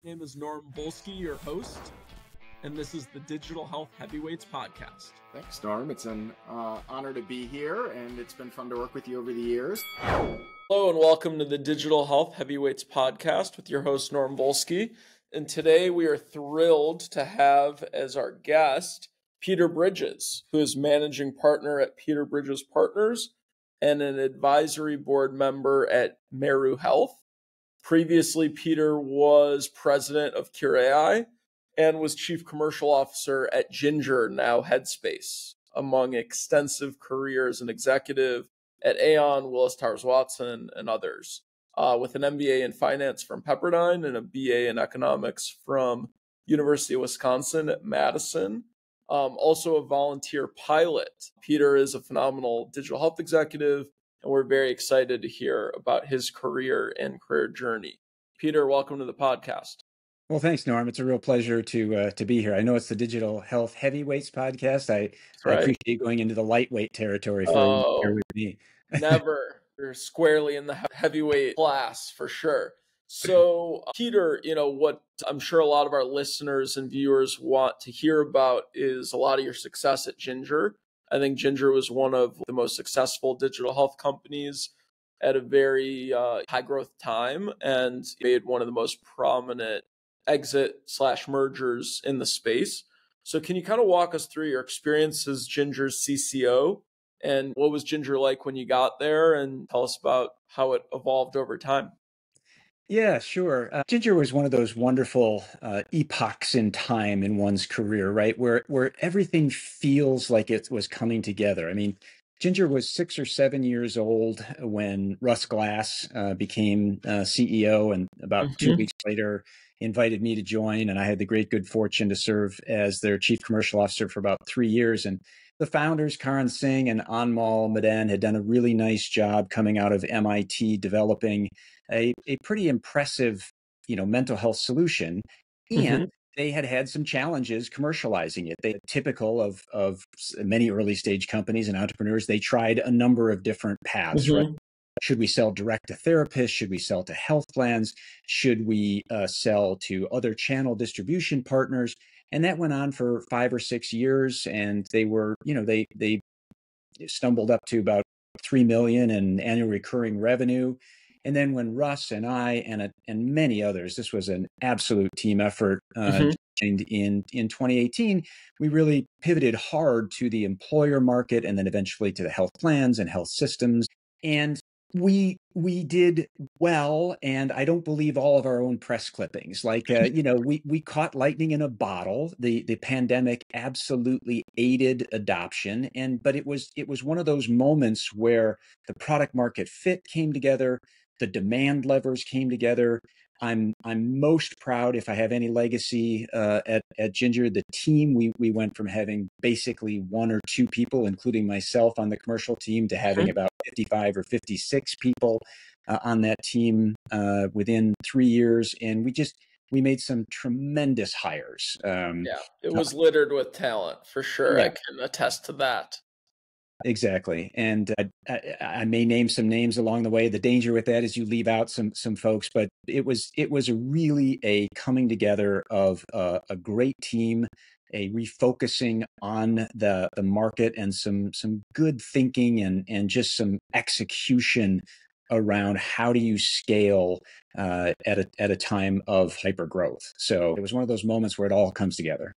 My name is Norm Volsky, your host, and this is the Digital Health Heavyweights podcast. Thanks, Norm. It's an honor to be here, and it's been fun to work with you over the years. Hello, and welcome to the Digital Health Heavyweights podcast with your host, Norm Volsky. And today we are thrilled to have as our guest Peter Bridges, who is managing partner at Peter Bridges Partners and an advisory board member at Meru Health. Previously, Peter was president of Cure AI and was chief commercial officer at Ginger, now Headspace, among extensive careers as an executive at Aon, Willis Towers Watson, and others, with an MBA in finance from Pepperdine and a BA in economics from University of Wisconsin at Madison. Also a volunteer pilot. Peter is a phenomenal digital health executive, and we're very excited to hear about his career and career journey. Peter, welcome to the podcast. Well, thanks, Norm. It's a real pleasure to be here. I know it's the Digital Health Heavyweights podcast. I appreciate going into the lightweight territory for here with me. Never. You're squarely in the heavyweight class for sure. So, Peter, what I'm sure a lot of our listeners and viewers want to hear about is a lot of your success at Ginger. I think Ginger was one of the most successful digital health companies at a very high growth time and made one of the most prominent exit/mergers in the space. So can you kind of walk us through your experience as Ginger's CCO and what was Ginger like when you got there, and tell us about how it evolved over time? Yeah, sure. Ginger was one of those wonderful epochs in time in one's career, right? Where everything feels like it was coming together. I mean, Ginger was 6 or 7 years old when Russ Glass became CEO, and about 2 weeks later invited me to join. And I had the great good fortune to serve as their chief commercial officer for about 3 years. And the founders, Karan Singh and Anmol Madan, had done a really nice job coming out of MIT developing a pretty impressive, mental health solution. And they had had some challenges commercializing it. They typical of many early stage companies and entrepreneurs. They tried a number of different paths, right? Should we sell direct to therapists? Should we sell to health plans? Should we sell to other channel distribution partners? And that went on for 5 or 6 years. And they were, they stumbled up to about 3 million in annual recurring revenue. And then when Russ and I and many others, this was an absolute team effort, joined in 2018, we really pivoted hard to the employer market and then eventually to the health plans and health systems. And we did well, and I don't believe all of our own press clippings. Like, we caught lightning in a bottle. The pandemic absolutely aided adoption, but it was one of those moments where the product market fit came together, the demand levers came together. I'm most proud, if I have any legacy at Ginger, the team. We went from having basically 1 or 2 people, including myself on the commercial team, to having about 55 or 56 people on that team within 3 years. And we made some tremendous hires. It was littered with talent for sure. Yeah. I can attest to that. Exactly. And I may name some names along the way. The danger with that is you leave out some folks, but it was really a coming together of a great team, a refocusing on the market, and some good thinking and just some execution around how do you scale at a time of hyper growth. So it was one of those moments where it all comes together.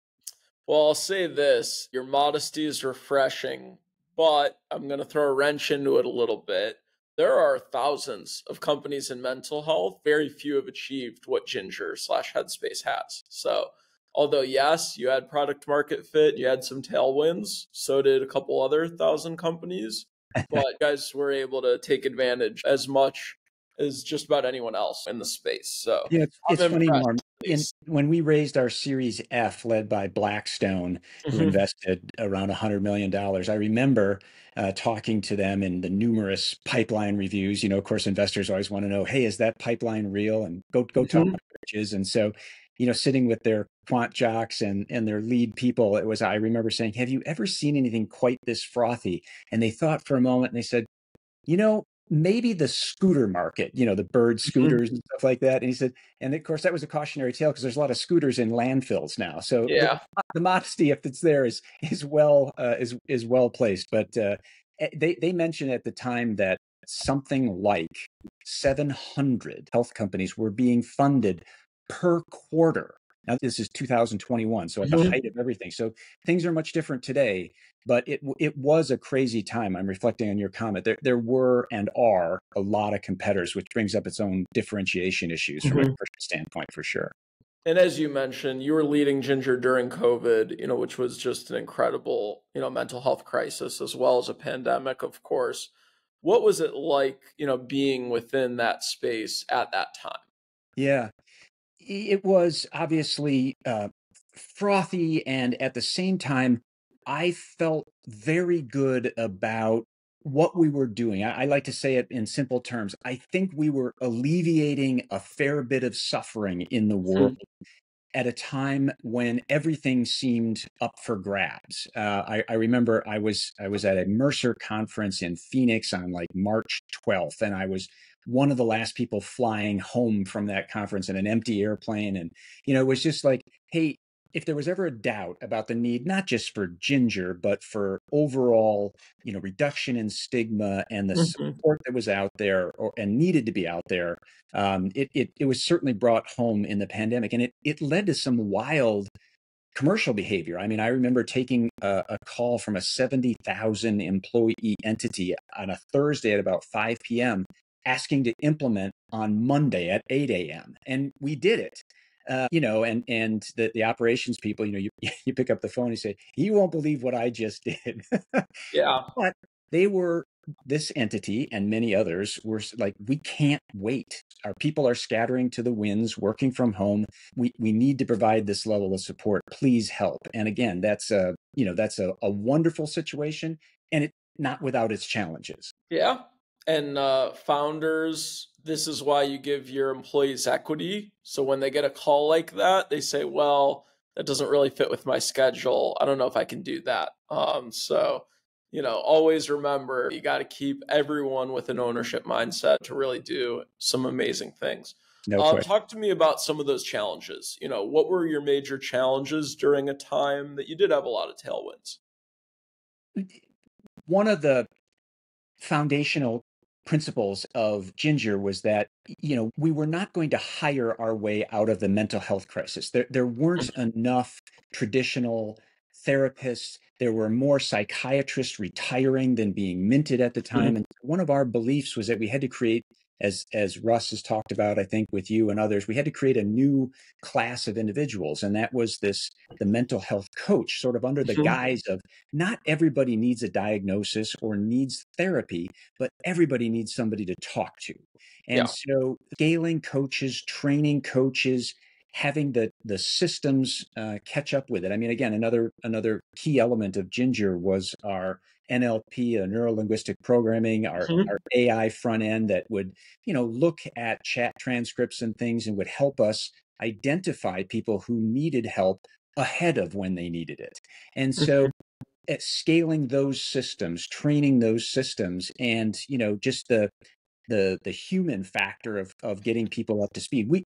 Well, I'll say this, your modesty is refreshing, but I'm going to throw a wrench into it a little bit. There are thousands of companies in mental health. Very few have achieved what Ginger/Headspace has. So although, yes, you had product market fit, you had some tailwinds, so did a couple other 1,000 companies, but you guys were able to take advantage as much as just about anyone else in the space. So yeah, it's funny, Norm. When we raised our Series F, led by Blackstone, who invested around $100 million, I remember talking to them in the numerous pipeline reviews. Of course, investors always want to know, hey, is that pipeline real? And go talk about riches. And so, sitting with their quant jocks and their lead people, I remember saying, have you ever seen anything quite this frothy? And they thought for a moment and they said, maybe the scooter market, the bird Mhm. scooters and stuff like that. And he said, and of course, that was a cautionary tale because there's a lot of scooters in landfills now. So Yeah. the modesty, if it's there, is well is well placed. But they mentioned at the time that something like 700 health companies were being funded per quarter. Now, this is 2021, so at the Mhm. height of everything. So things are much different today, but it was a crazy time. I'm reflecting on your comment. There were and are a lot of competitors, which brings up its own differentiation issues from a Mhm. commercial standpoint for sure. And as you mentioned, you were leading Ginger during COVID, which was just an incredible, mental health crisis as well as a pandemic, of course. What was it like, being within that space at that time? Yeah, it was obviously frothy, and at the same time, I felt very good about what we were doing. I like to say it in simple terms. I think we were alleviating a fair bit of suffering in the world Mhm. at a time when everything seemed up for grabs. I remember I was at a Mercer conference in Phoenix on like March 12th, and I was one of the last people flying home from that conference in an empty airplane. And it was just like, hey, if there was ever a doubt about the need, not just for Ginger, but for overall, reduction in stigma and the Mhm. support that was out there and needed to be out there, it was certainly brought home in the pandemic, and it led to some wild commercial behavior. I mean, I remember taking a call from a 70,000 employee entity on a Thursday at about 5 p.m. asking to implement on Monday at 8 a.m. And we did it. And the operations people, you pick up the phone and you say, you won't believe what I just did. Yeah. But they were this entity and many others were like, we can't wait. Our people are scattering to the winds, working from home. We need to provide this level of support. Please help. And again, that's a wonderful situation, and it not without its challenges. Yeah. And founders, this is why you give your employees equity. So when they get a call like that, they say, well, that doesn't really fit with my schedule. I don't know if I can do that. Always remember you got to keep everyone with an ownership mindset to really do some amazing things. No question. Talk to me about some of those challenges. What were your major challenges during a time that you did have a lot of tailwinds? One of the foundational principles of Ginger was that we were not going to hire our way out of the mental health crisis. There weren't enough traditional therapists. There were more psychiatrists retiring than being minted at the time. And one of our beliefs was that we had to create, as Russ has talked about, I think with you and others, we had to create a new class of individuals. And that was the mental health coach, sort of under the guise of not everybody needs a diagnosis or needs therapy, but everybody needs somebody to talk to. And Yeah. so scaling coaches, training coaches, having the systems catch up with it. I mean, again, another key element of Ginger was our NLP, neuro linguistic programming, our AI front end that would look at chat transcripts and things and would help us identify people who needed help ahead of when they needed it. And so at scaling those systems, training those systems, and just the human factor of getting people up to speed. We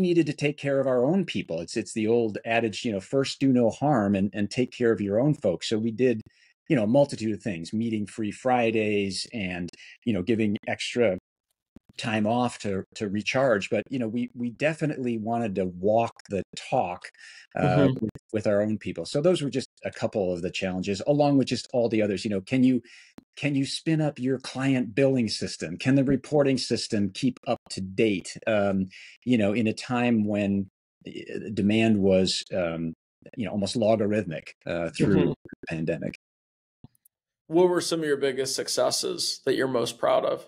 needed to take care of our own people. It's the old adage, first do no harm and take care of your own folks. So we did a multitude of things, meeting free Fridays and giving extra time off to recharge. But we definitely wanted to walk the talk with our own people. So those were just a couple of the challenges, along with just all the others. Can you spin up your client billing system? Can the reporting system keep up to date? In a time when demand was almost logarithmic through the pandemic. What were some of your biggest successes that you're most proud of?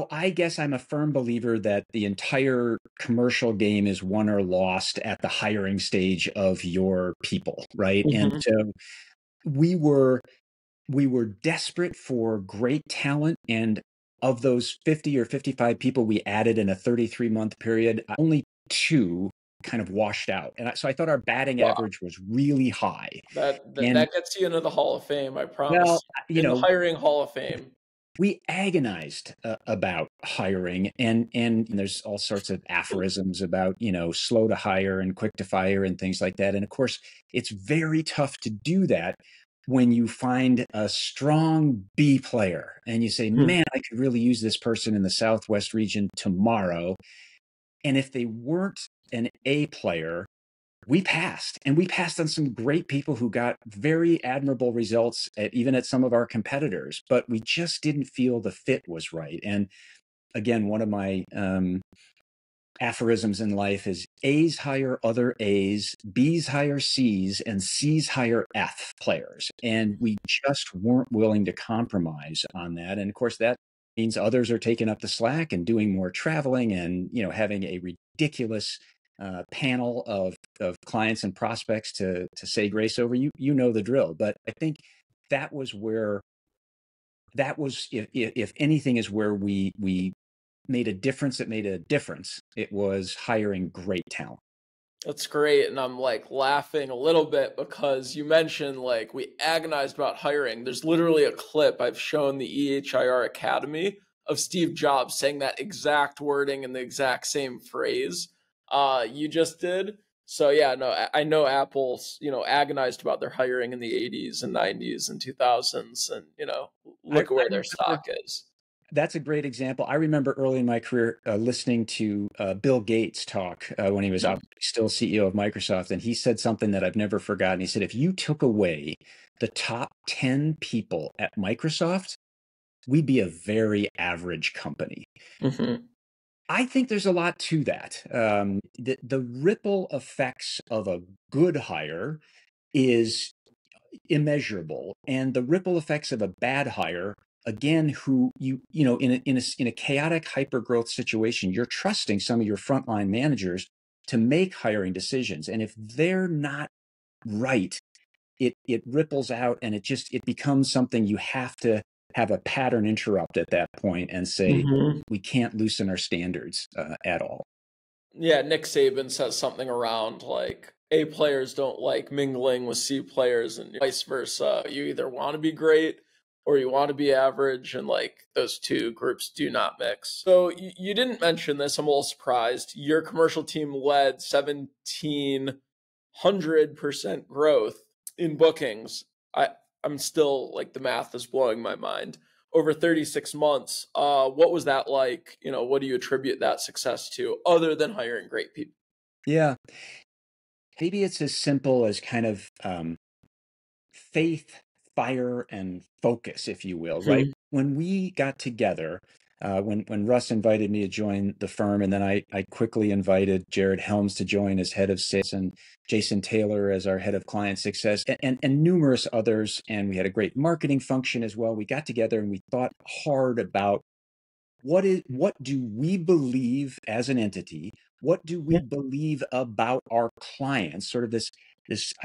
I guess I'm a firm believer that the entire commercial game is won or lost at the hiring stage of your people, right? And Mhm. so we were desperate for great talent, and of those 50 or 55 people we added in a 33-month period, only two kind of washed out. And so I thought our batting Wow. average was really high. That And gets you into the Hall of Fame, I well, promise. you In the know, hiring Hall of Fame. we agonized about hiring, and there's all sorts of aphorisms about, slow to hire and quick to fire and things like that. And of course, it's very tough to do that when you find a strong B player and you say, man, I could really use this person in the Southwest region tomorrow. And if they weren't an A player, we passed, and we passed on some great people who got very admirable results even at some of our competitors, but we just didn't feel the fit was right. And again, one of my aphorisms in life is A's hire other A's, B's hire C's, and C's hire F players. And we just weren't willing to compromise on that. And of course, that means others are taking up the slack and doing more traveling and, having a ridiculous panel of clients and prospects to say grace over. You know the drill. But I think that was where, if anything, is where we made a difference. It made a difference. It was hiring great talent. That's great. And I'm laughing a little bit because you mentioned we agonized about hiring. There's literally a clip I've shown the EHIR Academy of Steve Jobs saying that exact wording and the exact same phrase you just did. So yeah, no, I know Apple's, agonized about their hiring in the 80s and 90s and 2000s, and, look at where their stock is. That's a great example. I remember early in my career listening to Bill Gates talk when he was still CEO of Microsoft. And he said something that I've never forgotten. He said, if you took away the top 10 people at Microsoft, we'd be a very average company. I think there's a lot to that. The ripple effects of a good hire is immeasurable, and the ripple effects of a bad hire, again, who in a chaotic hyper growth situation, you're trusting some of your frontline managers to make hiring decisions, and if they're not right, it ripples out, and it becomes something you have to have a pattern interrupt at that point and say, we can't loosen our standards at all. Yeah, Nick Saban says something around A players don't like mingling with C players and vice versa. You either want to be great or you want to be average, and those two groups do not mix. So you didn't mention this. I'm a little surprised. Your commercial team led 1,700% growth in bookings. I'm still the math is blowing my mind. Over 36 months. What was that like? What do you attribute that success to other than hiring great people? Yeah. Maybe it's as simple as kind of faith, fire, and focus, if you will, right? When we got together, when Russ invited me to join the firm, and then I quickly invited Jared Helms to join as head of sales and Jason Taylor as our head of client success, and numerous others. And we had a great marketing function as well. We got together and we thought hard about what do we believe as an entity? What do we believe about our clients? Sort of this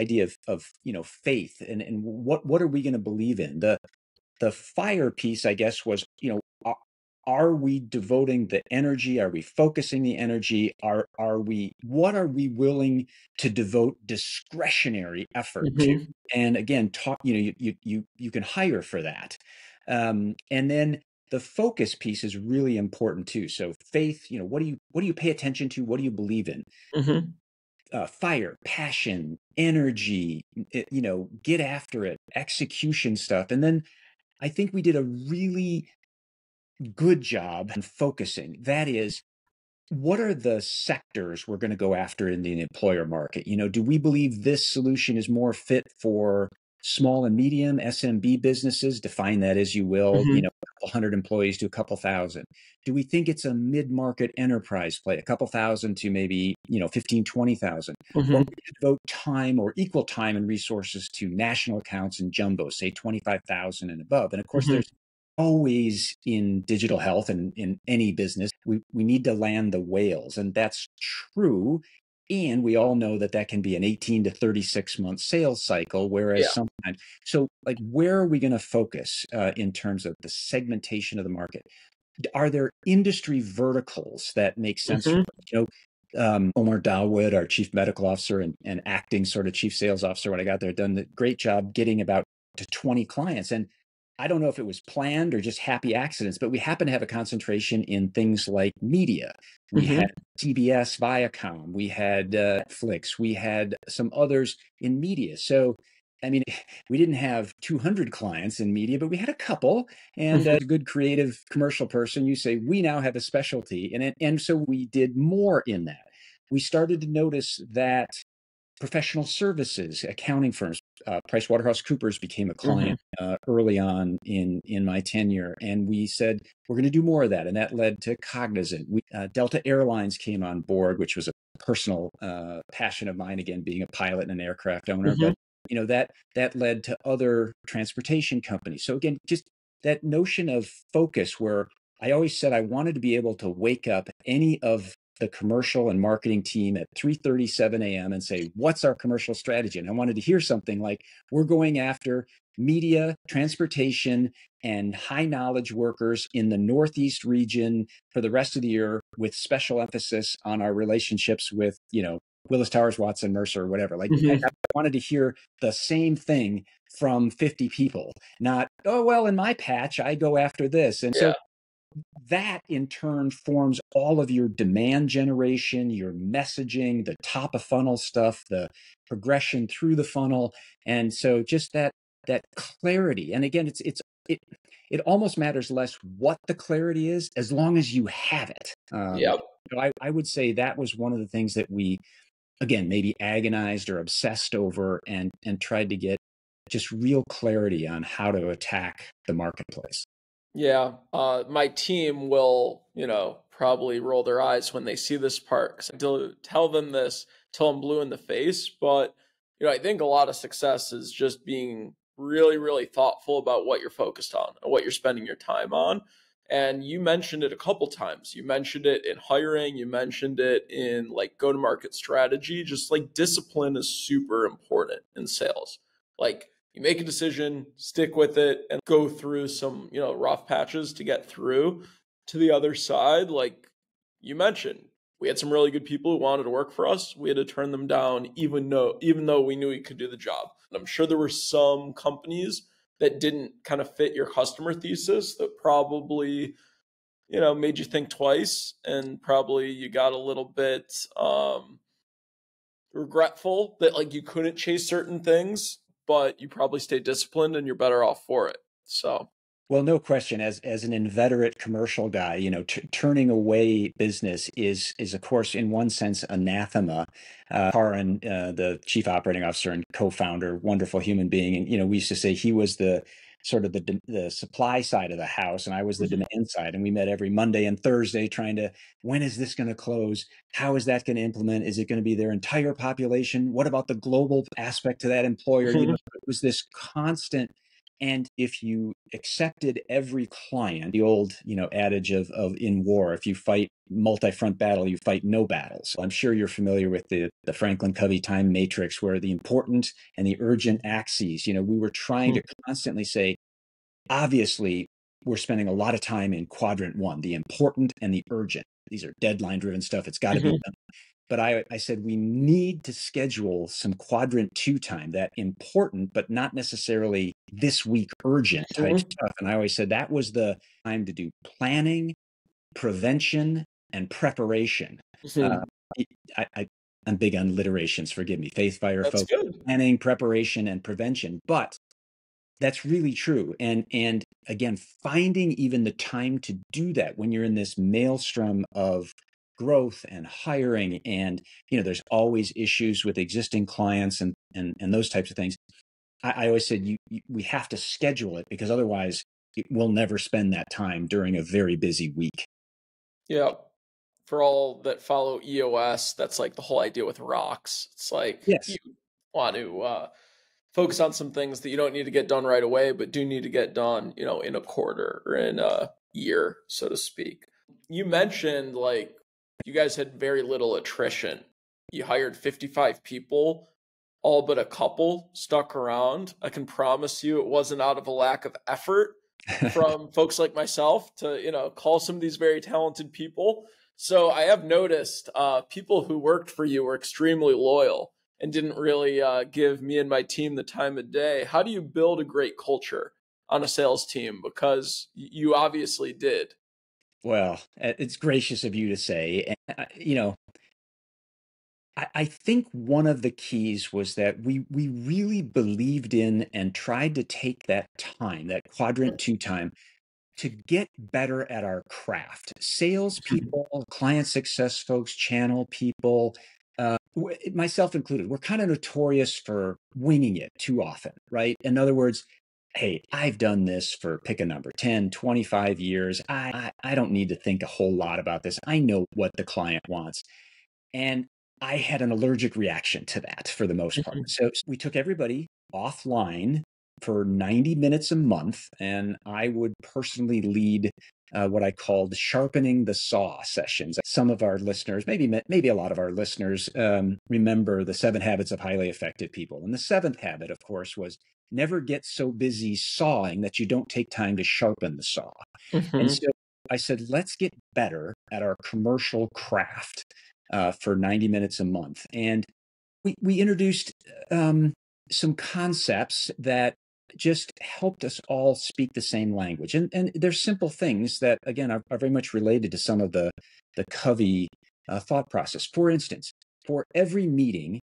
idea of faith, and what are we going to believe in? The fire piece, I guess, was, are we devoting the energy? Are we focusing the energy? What are we willing to devote discretionary effort to? And again, you can hire for that. And then the focus piece is really important too. So faith, what do you pay attention to? What do you believe in? Fire, passion, energy, get after it, execution stuff. And then I think we did a really good job in focusing. That is, what are the sectors we're going to go after in the employer market? Do we believe this solution is more fit for small and medium SMB businesses? Define that as you will, a couple hundred employees to a couple thousand. Do we think it's a mid-market enterprise play, a couple thousand to maybe, 15, 20,000? Or we devote time or equal time and resources to national accounts and jumbo, say 25,000 and above. And of course, there's always in digital health and in any business, we need to land the whales, and that's true. And we all know that can be an 18 to 36 month sales cycle, whereas sometimes, so where are we going to focus in terms of the segmentation of the market? Are there industry verticals that make sense? Omar Dawood, our chief medical officer and acting sort of chief sales officer, when I got there, done a great job getting about to 20 clients. And I don't know if it was planned or just happy accidents, but we happen to have a concentration in things like media. We had CBS, Viacom, we had Netflix, we had some others in media. So, I mean, we didn't have 200 clients in media, but we had a couple. And a good creative commercial person, you say, we now have a specialty. And so we did more in that. We started to notice that professional services, accounting firms, PricewaterhouseCoopers became a client early on in my tenure, and we said we're going to do more of that, and that led to Cognizant. Delta Airlines came on board, which was a personal passion of mine. Again, being a pilot and an aircraft owner, but that led to other transportation companies. So again, just that notion of focus, where I always said I wanted to be able to wake up any of the commercial and marketing team at 3:37 a.m. and say, what's our commercial strategy? And I wanted to hear something like, we're going after media, transportation, and high knowledge workers in the Northeast region for the rest of the year, with special emphasis on our relationships with, Willis Towers Watson, Mercer, or whatever. Like I wanted to hear the same thing from 50 people, not, oh, well, in my patch, I go after this. And so that in turn forms all of your demand generation, your messaging, the top of funnel stuff, the progression through the funnel. And so just that clarity. And again, it almost matters less what the clarity is, as long as you have it. I would say that was one of the things that we, again, maybe agonized or obsessed over, and tried to get just real clarity on how to attack the marketplace. Yeah, my team will, probably roll their eyes when they see this part, because I tell them this till I'm blue in the face. But, I think a lot of success is just being really, really thoughtful about what you're focused on and what you're spending your time on. And you mentioned it a couple times. You mentioned it in hiring. You mentioned it in like go-to-market strategy. Just like discipline is super important in sales. Like, you make a decision, stick with it, and go through some, rough patches to get through to the other side. Like you mentioned, we had some really good people who wanted to work for us. We had to turn them down, even though we knew we could do the job. And I'm sure there were some companies that didn't kind of fit your customer thesis that probably, made you think twice, and probably you got a little bit regretful that like you couldn't chase certain things, but you probably stay disciplined and you're better off for it. So, well, no question. As an inveterate commercial guy, turning away business is of course in one sense anathema. Karan, the chief operating officer and co-founder, wonderful human being, and we used to say he was the sort of the supply side of the house, and I was the demand side, and we met every Monday and Thursday trying to, when is this going to close? How is that going to implement? Is it going to be their entire population? What about the global aspect to that employer? It was this constant. And if you accepted every client, the old, adage of in war, if you fight multi-front battle, you fight no battles. I'm sure you're familiar with the Franklin Covey time matrix, where the important and the urgent axes, we were trying to constantly say, obviously, we're spending a lot of time in quadrant one, the important and the urgent. These are deadline driven stuff. It's got to be done. But I said, we need to schedule some quadrant two time, that important, but not necessarily this week urgent type stuff. And I always said that was the time to do planning, prevention, and preparation. I'm big on alliterations, forgive me. Faith, fire, focus, planning, preparation, and prevention. But that's really true. And again, finding even the time to do that when you're in this maelstrom of growth and hiring, and there's always issues with existing clients and those types of things. I always said we have to schedule it, because otherwise we'll never spend that time during a very busy week. Yeah. For all that follow EOS, that's like the whole idea with rocks. It's like, you want to focus on some things that you don't need to get done right away, but do need to get done, in a quarter or in a year, so to speak. You mentioned like you guys had very little attrition. You hired 55 people, all but a couple stuck around. I can promise you it wasn't out of a lack of effort from folks like myself to, call some of these very talented people. So I have noticed people who worked for you were extremely loyal and didn't really give me and my team the time of day. How do you build a great culture on a sales team? Because you obviously did. Well, it's gracious of you to say. I think one of the keys was that we really believed in and tried to take that time, that quadrant 2 time, to get better at our craft. Salespeople, client success folks, channel people, myself included, we're kind of notorious for winging it too often, right? In other words, hey, I've done this for pick a number, 10, 25 years. I don't need to think a whole lot about this. I know what the client wants. And I had an allergic reaction to that for the most part. So we took everybody offline for 90 minutes a month, and I would personally lead what I called sharpening the saw sessions. Some of our listeners, maybe a lot of our listeners, remember the 7 habits of highly effective people. And the 7th habit, of course, was never get so busy sawing that you don't take time to sharpen the saw. And so I said, let's get better at our commercial craft for 90 minutes a month. And we introduced some concepts that just helped us all speak the same language. And they're simple things that, again, are very much related to some of the Covey thought process. For instance, for every meeting,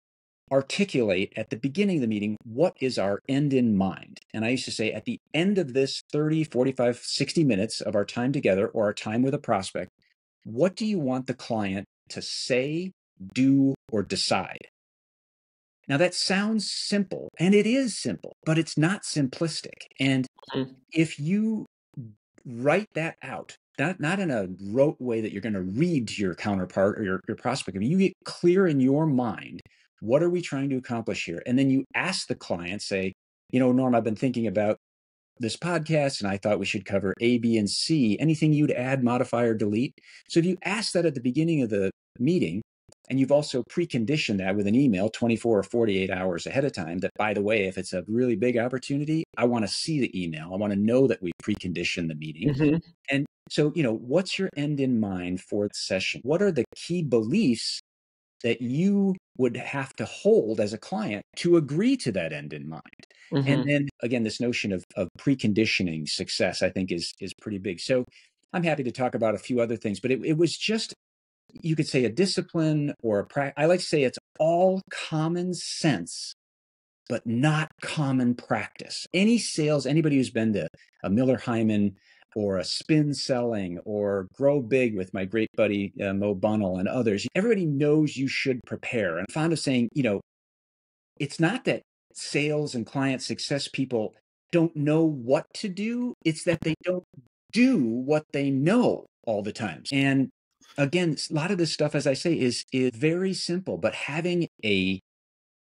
articulate at the beginning of the meeting, what is our end in mind? And I used to say at the end of this 30, 45, 60 minutes of our time together or our time with a prospect, what do you want the client to say, do, or decide? Now that sounds simple, and it is simple, but it's not simplistic. And if you write that out, not in a rote way that you're going to read to your counterpart or your prospect, I mean, you get clear in your mind, what are we trying to accomplish here? And then you ask the client, say, Norm, I've been thinking about this podcast and I thought we should cover A, B, and C. Anything you'd add, modify, or delete? So if you ask that at the beginning of the meeting, and you've also preconditioned that with an email 24 or 48 hours ahead of time, that, by the way, if it's a really big opportunity, I want to see the email. I want to know that we preconditioned the meeting. And so, what's your end in mind for the session? What are the key beliefs that you would have to hold as a client to agree to that end in mind? And then again, this notion of preconditioning success, I think is pretty big. So I'm happy to talk about a few other things, but it was just, you could say, a discipline or a practice. I like to say it's all common sense, but not common practice. Anybody who's been to a Miller Hyman or a spin selling or grow big with my great buddy, Mo Bunnell and others, everybody knows you should prepare. And I'm fond of saying, it's not that sales and client success people don't know what to do. It's that they don't do what they know all the time. And again, a lot of this stuff, as I say, is very simple, but having a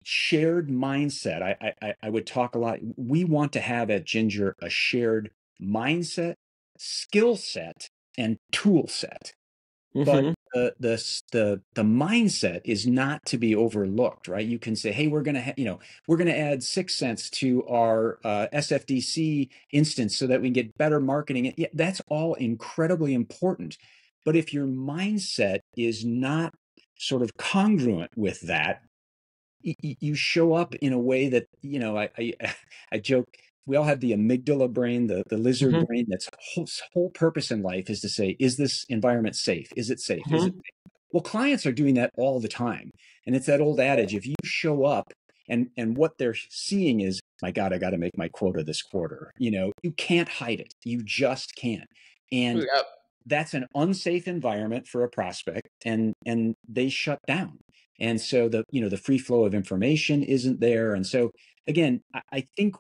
shared mindset. I would talk a lot. We want to have at Ginger a shared mindset, skill set, and tool set. But the mindset is not to be overlooked, right? You can say, hey, we're going to add 6 cents to our SFDC instance so that we can get better marketing. Yeah, that's all incredibly important. But if your mindset is not sort of congruent with that, you show up in a way that, I joke, we all have the amygdala brain, the lizard brain. That's whole purpose in life is to say, is this environment safe? Is it safe? Is it safe? Well, clients are doing that all the time. And it's that old adage, if you show up and what they're seeing is, my God, I got to make my quota this quarter. You can't hide it. You just can't. And that's an unsafe environment for a prospect, and they shut down. And so the free flow of information isn't there. And so again, I think,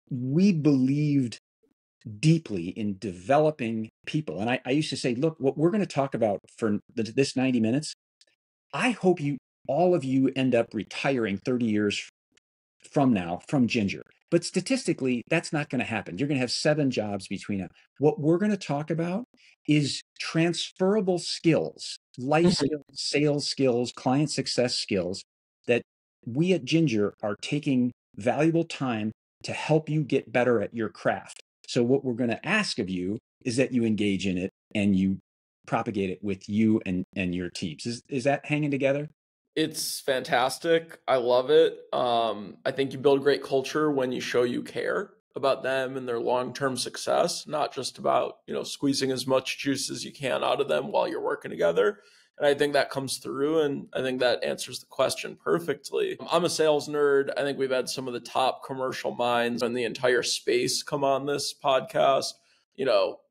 we believed deeply in developing people. And I used to say, look, what we're going to talk about for this 90 minutes, I hope all of you end up retiring 30 years from now from Ginger. But statistically, that's not going to happen. You're going to have 7 jobs between now. What we're going to talk about is transferable skills, life skills, sales skills, client success skills that we at Ginger are taking valuable time to help you get better at your craft. So what we're going to ask of you is that you engage in it and you propagate it with you and your teams. Is that hanging together? It's fantastic. I love it. I think you build great culture when you show you care. about them and their long-term success, not just about, squeezing as much juice as you can out of them while you're working together. And I think that comes through, and I think that answers the question perfectly. I'm a sales nerd. I think we've had some of the top commercial minds in the entire space come on this podcast.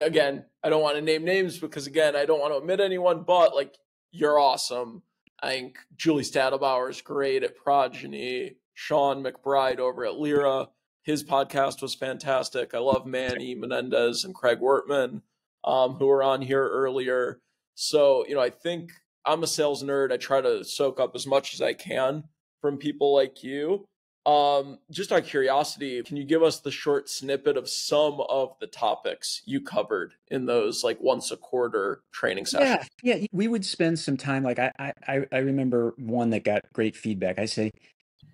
Again, I don't want to name names because, again, I don't want to omit anyone, but like, you're awesome. I think Julie Stadelbauer is great at Progeny. Sean McBride over at Lyra, his podcast was fantastic. I love Manny Menendez and Craig Wertman, who were on here earlier. So, I think I'm a sales nerd. I try to soak up as much as I can from people like you. Just out of curiosity, can you give us the short snippet of some of the topics you covered in those like once a quarter training sessions? Yeah. We would spend some time. Like I remember one that got great feedback. I say,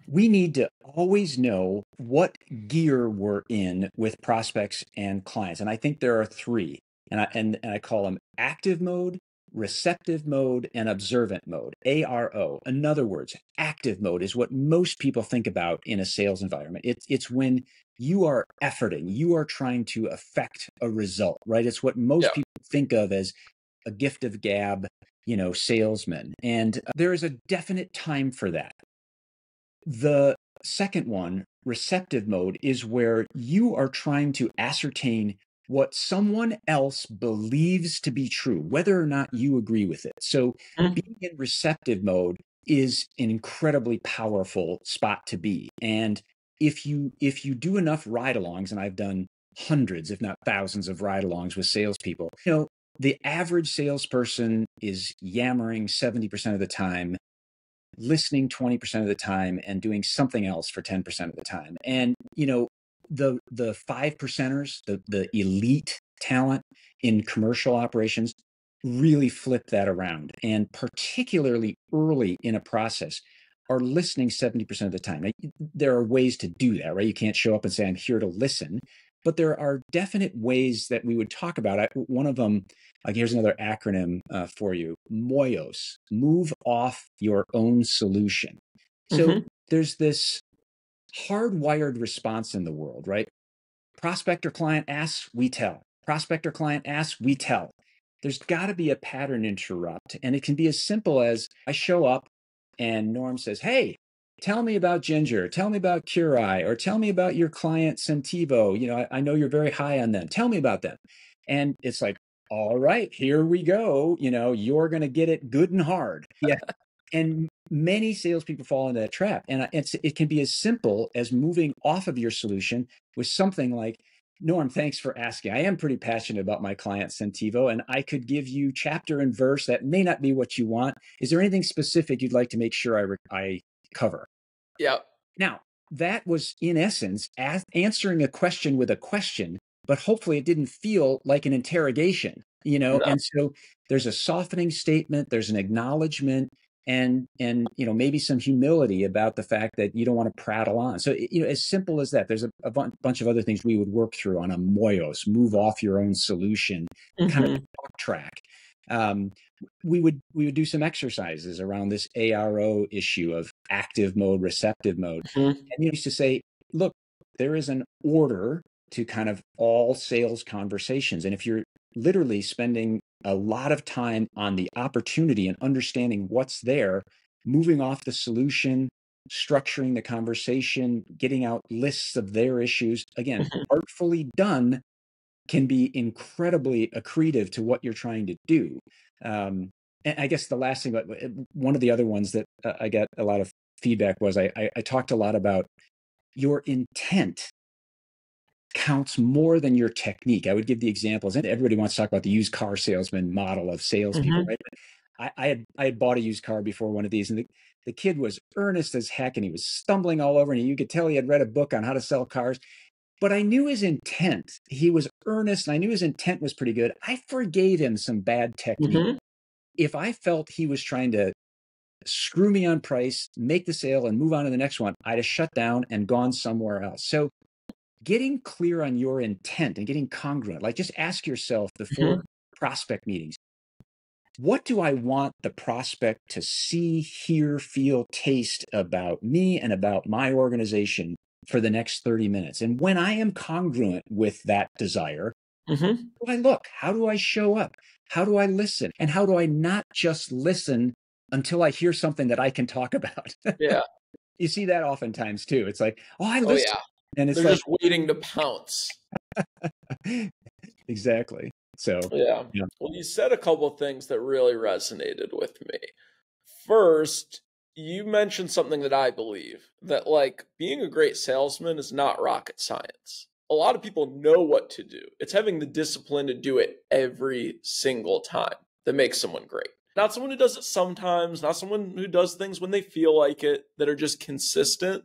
we need to always know what gear we're in with prospects and clients. And I think there are three, and I call them active mode, receptive mode, and observant mode, ARO. In other words, active mode is what most people think about in a sales environment. It's when you are efforting, you are trying to affect a result, right? It's what most people think of as a gift of gab, salesman. And there is a definite time for that. The second one, receptive mode, is where you are trying to ascertain what someone else believes to be true, whether or not you agree with it. So being in receptive mode is an incredibly powerful spot to be. And if you do enough ride-alongs, and I've done hundreds, if not thousands of ride-alongs with salespeople, the average salesperson is yammering 70% of the time, listening 20% of the time, and doing something else for 10% of the time. And, the 5%ers, the elite talent in commercial operations really flip that around. And particularly early in a process, are listening 70% of the time. Now, there are ways to do that, right? You can't show up and say, I'm here to listen. But there are definite ways that we would talk about. One of them, like, here's another acronym for you: MOYOS, move off your own solution. So there's this hardwired response in the world, right? Prospect or client asks, we tell. Prospect or client asks, we tell. There's got to be a pattern interrupt. And it can be as simple as I show up and Norm says, hey, tell me about Ginger, tell me about Curai, or tell me about your client Centivo. I know you're very high on them. Tell me about them. And it's like, all right, here we go. You're going to get it good and hard. Yeah. And many salespeople fall into that trap. And it can be as simple as moving off of your solution with something like, Norm, thanks for asking. I am pretty passionate about my client Centivo, and I could give you chapter and verse that may not be what you want. Is there anything specific you'd like to make sure I cover? Yeah. Now, that was in essence answering a question with a question, but hopefully it didn't feel like an interrogation, No. And so there's a softening statement, there's an acknowledgement, and maybe some humility about the fact that you don't want to prattle on. So as simple as that. There's a bunch of other things we would work through on a MOYOS, move off your own solution, kind of talk track. We would do some exercises around this ARO issue of active mode, receptive mode. And you used to say, look, there is an order to kind of all sales conversations. And if you're literally spending a lot of time on the opportunity and understanding what's there, moving off the solution, structuring the conversation, getting out lists of their issues, again, artfully done, can be incredibly accretive to what you're trying to do. And I guess the last thing, one of the other ones that I got a lot of feedback was I talked a lot about your intent counts more than your technique. I would give the examples, and everybody wants to talk about the used car salesman model of salespeople, right? I had bought a used car before one of these, and the kid was earnest as heck, and he was stumbling all over, and you could tell he had read a book on how to sell cars. But I knew his intent. He was earnest, and I knew his intent was pretty good. I forgave him some bad technique. If I felt he was trying to screw me on price, make the sale, and move on to the next one, I'd have shut down and gone somewhere else. So getting clear on your intent and getting congruent, like just ask yourself before prospect meetings, what do I want the prospect to see, hear, feel, taste about me and about my organization for the next 30 minutes? And when I am congruent with that desire, Mm-hmm. how do I look? How do I show up? How do I listen? And how do I not just listen until I hear something that I can talk about? Yeah. You see that oftentimes too. It's like, oh, I Oh, listen. yeah. And it's They're like, just waiting to pounce. exactly. So, Yeah. yeah. Well, you said a couple of things that really resonated with me. First, you mentioned something that I believe that, like, being a great salesman is not rocket science. A lot of people know what to do. It's having the discipline to do it every single time that makes someone great. Not someone who does it sometimes, not someone who does things when they feel like it, that are just consistent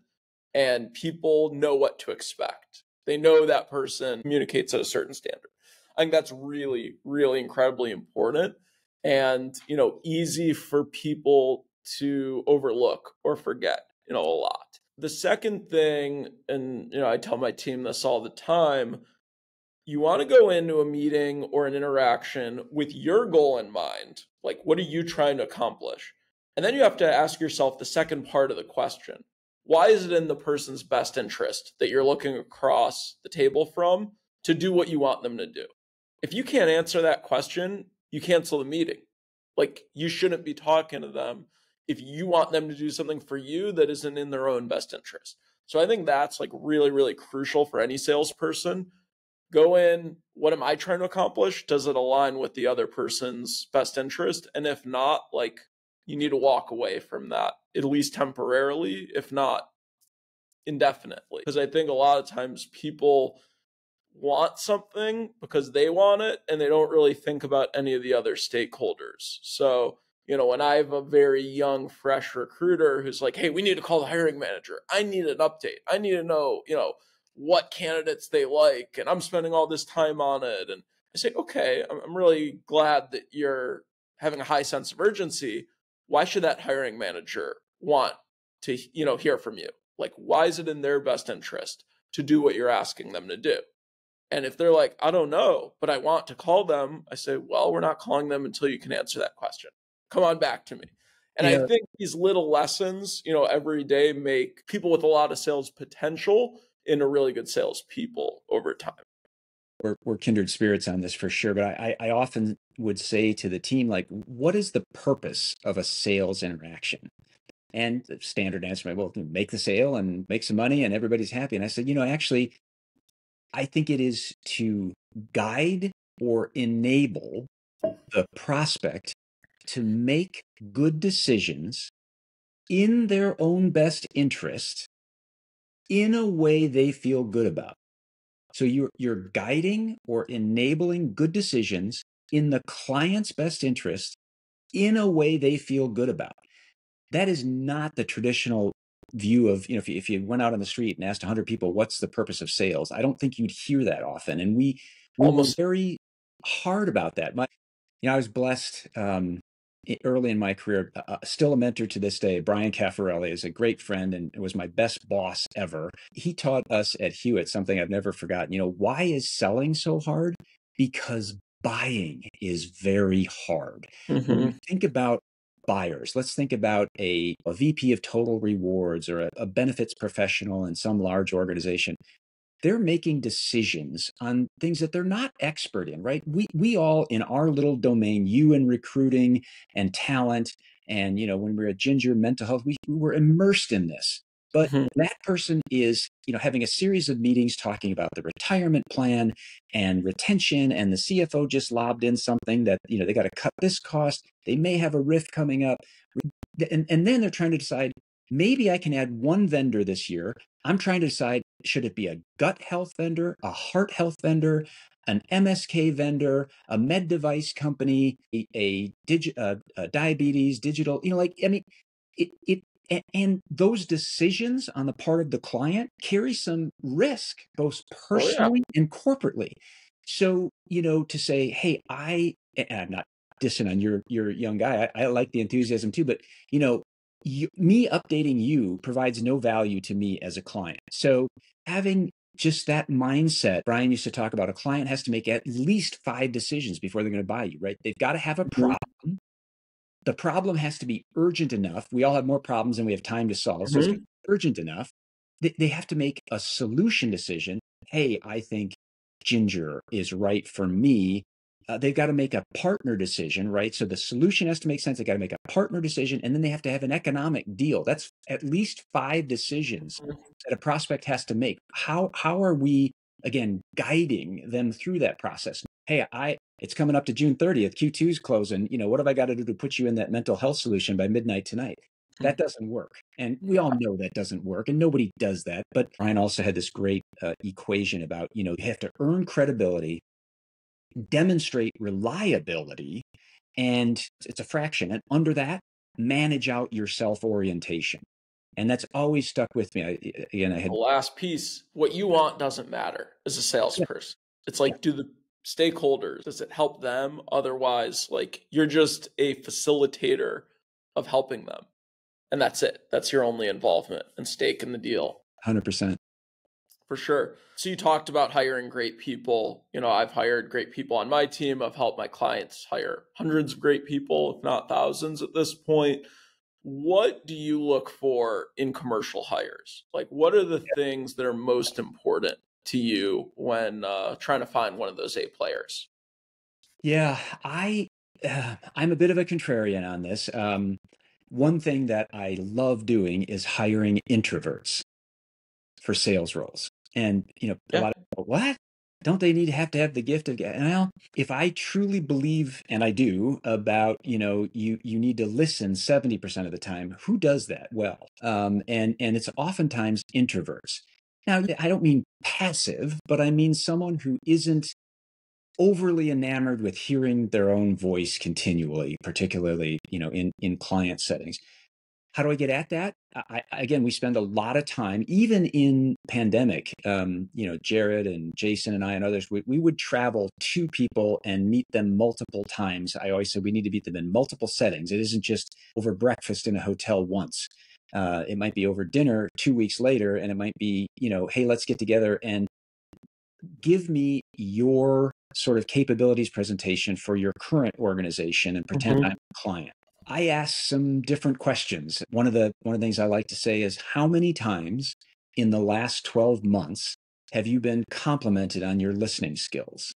and people know what to expect. They know that person communicates at a certain standard. I think that's really, really incredibly important and, easy for people to overlook or forget, a lot. The second thing, and, I tell my team this all the time, you want to go into a meeting or an interaction with your goal in mind. Like, what are you trying to accomplish? And then you have to ask yourself the second part of the question. Why is it in the person's best interest that you're looking across the table from to do what you want them to do? If you can't answer that question, you cancel the meeting. Like, you shouldn't be talking to them if you want them to do something for you that isn't in their own best interest. So I think that's like really, really crucial for any salesperson. Go in, what am I trying to accomplish? Does it align with the other person's best interest? And if not, like, you need to walk away from that, at least temporarily, if not indefinitely. Because I think a lot of times people want something because they want it and they don't really think about any of the other stakeholders. So, when I have a very young, fresh recruiter who's like, hey, we need to call the hiring manager. I need an update. I need to know, what candidates they like. And I'm spending all this time on it. And I say, okay, I'm really glad that you're having a high sense of urgency. Why should that hiring manager want to, hear from you? Like, why is it in their best interest to do what you're asking them to do? And if they're like, I don't know, but I want to call them, I say, well, we're not calling them until you can answer that question. Come on back to me. And I think these little lessons, every day make people with a lot of sales potential into really good salespeople over time. We're kindred spirits on this for sure. But I often would say to the team, like, what is the purpose of a sales interaction? And the standard answer, well, make the sale and make some money and everybody's happy. And I said, actually, I think it is to guide or enable the prospect to make good decisions in their own best interest in a way they feel good about. So you're guiding or enabling good decisions in the client's best interest in a way they feel good about. That is not the traditional view of, if you went out on the street and asked 100 people, what's the purpose of sales? I don't think you'd hear that often. And we were very hard about that. I was blessed early in my career, still a mentor to this day. Brian Caffarelli is a great friend and was my best boss ever. He taught us at Hewitt something I've never forgotten. Why is selling so hard? Because buying is very hard. Mm-hmm. When you think about buyers, let's think about a VP of total rewards or a benefits professional in some large organization. They're making decisions on things that they're not expert in, right? We all in our little domain, you in recruiting and talent, and when we were at Ginger mental health, we were immersed in this. But that person is, having a series of meetings talking about the retirement plan and retention, and the CFO just lobbed in something that, they got to cut this cost. They may have a rift coming up. And then they're trying to decide, maybe I can add one vendor this year. I'm trying to decide, should it be a gut health vendor, a heart health vendor, an MSK vendor, a med device company, a diabetes, digital, and those decisions on the part of the client carry some risk, both personally and corporately. So, to say, hey, and I'm not dissing on your young guy. I like the enthusiasm too, but me updating you provides no value to me as a client. So having just that mindset, Brian used to talk about, a client has to make at least 5 decisions before they're going to buy you, right? They've got to have a problem. The problem has to be urgent enough. We all have more problems than we have time to solve. So it's urgent enough. they have to make a solution decision. Hey, I think Ginger is right for me. They've got to make a partner decision, right? So the solution has to make sense. They got to make a partner decision, and then they have to have an economic deal. That's at least 5 decisions that a prospect has to make. How are we, again, guiding them through that process? Hey, it's coming up to June 30th. Q2's closing. What have I got to do to put you in that mental health solution by midnight tonight? That doesn't work. And we all know that doesn't work, and nobody does that. But Ryan also had this great equation about, you have to earn credibility, demonstrate reliability, and it's a fraction. And under that, manage out your self-orientation. And that's always stuck with me. The last piece, what you want doesn't matter as a salesperson. It's like, do the stakeholders, does it help them? Otherwise, like, you're just a facilitator of helping them. And that's it. That's your only involvement and stake in the deal. 100%. For sure. So you talked about hiring great people. I've hired great people on my team. I've helped my clients hire hundreds of great people, if not thousands at this point. What do you look for in commercial hires? Like, what are the things that are most important to you when trying to find one of those A players? Yeah, I'm a bit of a contrarian on this. One thing that I love doing is hiring introverts for sales roles. And, a lot of people, what? Don't they have to have the gift of, well, if I truly believe, and I do, about, you need to listen 70% of the time, who does that well? And it's oftentimes introverts. Now, I don't mean passive, but I mean someone who isn't overly enamored with hearing their own voice continually, particularly, in client settings. How do I get at that? Again, we spend a lot of time, even in pandemic, Jared and Jason and I and others, we would travel to people and meet them multiple times. I always said we need to meet them in multiple settings. It isn't just over breakfast in a hotel once. It might be over dinner 2 weeks later, and it might be, hey, let's get together and give me your sort of capabilities presentation for your current organization and pretend I'm a client. I ask some different questions. One of the things I like to say is, how many times in the last 12 months have you been complimented on your listening skills?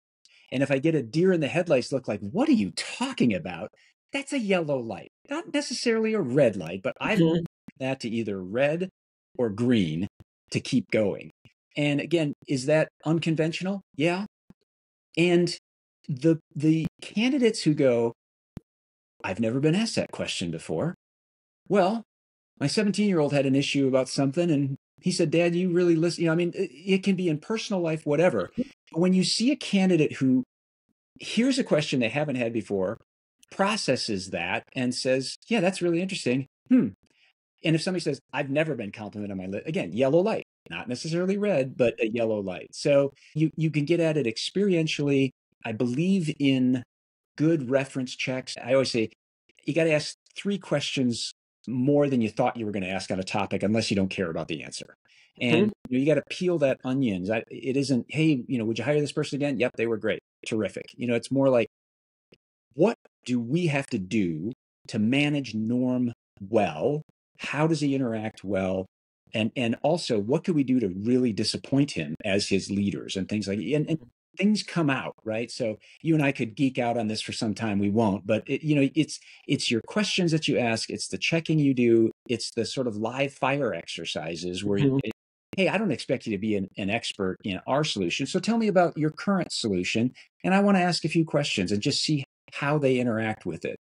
And if I get a deer in the headlights look like, what are you talking about? That's a yellow light, not necessarily a red light, but I've moved that to either red or green to keep going. And again, is that unconventional? Yeah. And the candidates who go, I've never been asked that question before. Well, my 17-year-old had an issue about something, and he said, Dad, you really listen. It can be in personal life, whatever. But when you see a candidate who hears a question they haven't had before, processes that, and says, yeah, that's really interesting. And if somebody says, I've never been complimented on my list, again, yellow light, not necessarily red, but a yellow light. So you can get at it experientially. I believe in good reference checks. I always say you got to ask 3 questions more than you thought you were going to ask on a topic, unless you don't care about the answer. And you got to peel that onions. It isn't, hey, would you hire this person again? Yep, they were great. Terrific. It's more like, what do we have to do to manage Norm well? How does he interact well? And also, what could we do to really disappoint him as his leaders and things like that? And things come out, right? So you and I could geek out on this for some time. We won't, but it's your questions that you ask. It's the checking you do. It's the sort of live fire exercises where hey, I don't expect you to be an expert in our solution. So tell me about your current solution. And I want to ask a few questions and just see how they interact with it.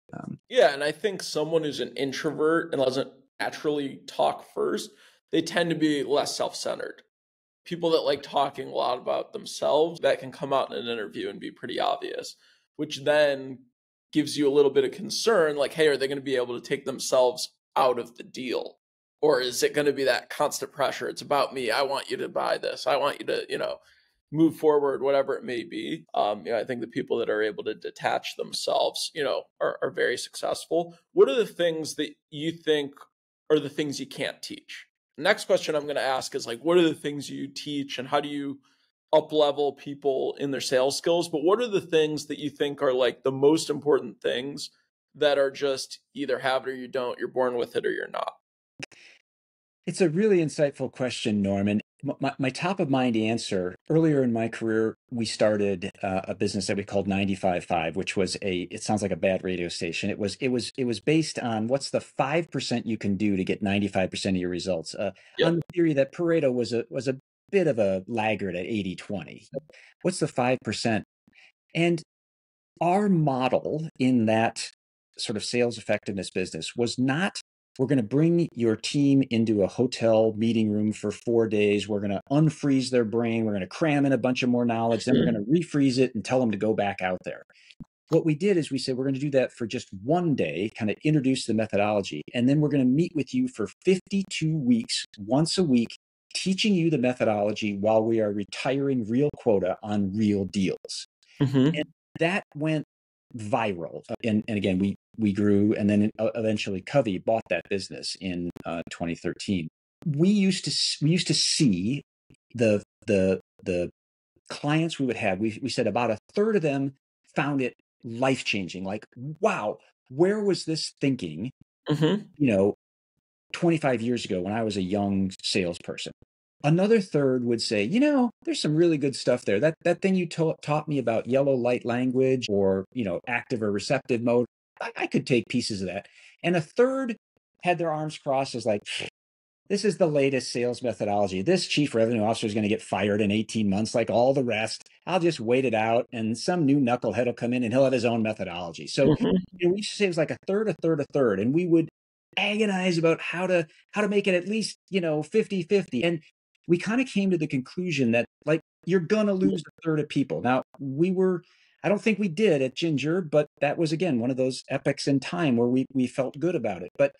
Yeah. And I think someone who's an introvert and doesn't naturally talk first, they tend to be less self-centered. People that like talking a lot about themselves, that can come out in an interview and be pretty obvious, which then gives you a little bit of concern, like, hey, are they going to be able to take themselves out of the deal? Or is it going to be that constant pressure? It's about me. I want you to buy this. I want you to, move forward, whatever it may be. I think the people that are able to detach themselves, are very successful. What are the things that you think are the things you can't teach? Next question I'm going to ask is, like, what are the things you teach and how do you up-level people in their sales skills? But what are the things that you think are like the most important things that are just either have it or you don't, you're born with it or you're not? It's a really insightful question, Norman. My top of mind answer, earlier in my career, we started a business that we called 95.5, which was it sounds like a bad radio station. It was based on what's the 5% you can do to get 95% of your results, Yep. on the theory that Pareto was a bit of a laggard at 80/20. What's the 5%? And our model in that sort of sales effectiveness business was not, we're going to bring your team into a hotel meeting room for 4 days. We're going to unfreeze their brain. We're going to cram in a bunch of more knowledge. Then we're going to refreeze it and tell them to go back out there. What we did is we said, we're going to do that for just one day, kind of introduce the methodology. And then we're going to meet with you for 52 weeks, once a week, teaching you the methodology while we are retiring real quota on real deals. Mm-hmm. And that went viral. And again, we grew, and then eventually Covey bought that business in 2013. We used to see the clients we would have. We said about a third of them found it life-changing. Like, wow, where was this thinking? Mm-hmm. 25 years ago when I was a young salesperson. Another third would say, there's some really good stuff there. That thing you taught me about yellow light language, or, active or receptive mode, I could take pieces of that. And a third had their arms crossed as like, this is the latest sales methodology. This chief revenue officer is going to get fired in 18 months like all the rest. I'll just wait it out, and some new knucklehead will come in and he'll have his own methodology. So we used to say it was like a third, a third, a third. And we would agonize about how to make it at least 50-50. And we kind of came to the conclusion that, like, you're gonna lose a third of people. Now, I don't think we did at Ginger, but that was, again, one of those epochs in time where we felt good about it. But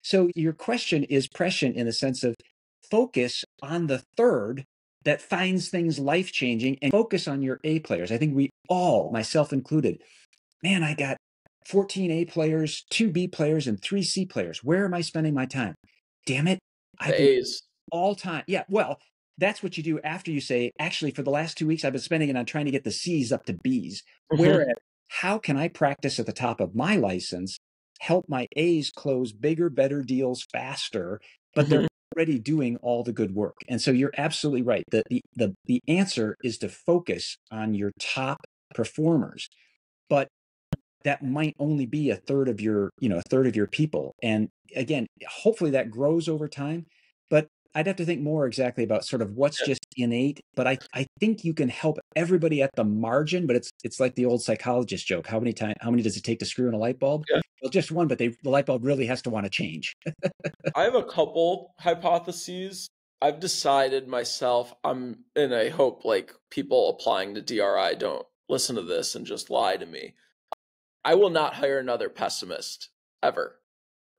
so your question is prescient in the sense of focus on the third that finds things life-changing, and focus on your A players. I think we all, myself included, man, I got 14 A players, 2 B players, and 3 C players. Where am I spending my time? Damn it. The A's. All time. Yeah, well, that's what you do after you say, actually, for the last 2 weeks, I've been spending it on trying to get the C's up to B's. Whereas, how can I practice at the top of my license, help my A's close bigger, better deals faster, but they're already doing all the good work? And so you're absolutely right. The answer is to focus on your top performers. But that might only be a third of your people. And again, hopefully that grows over time. But I'd have to think more exactly about sort of what's just innate. But I think you can help everybody at the margin. But it's like the old psychologist joke: how many does it take to screw in a light bulb? Yeah. Well, just one, but the light bulb really has to want to change. I have a couple hypotheses. I've decided myself, and I hope like people applying to DRI don't listen to this and just lie to me. I will not hire another pessimist ever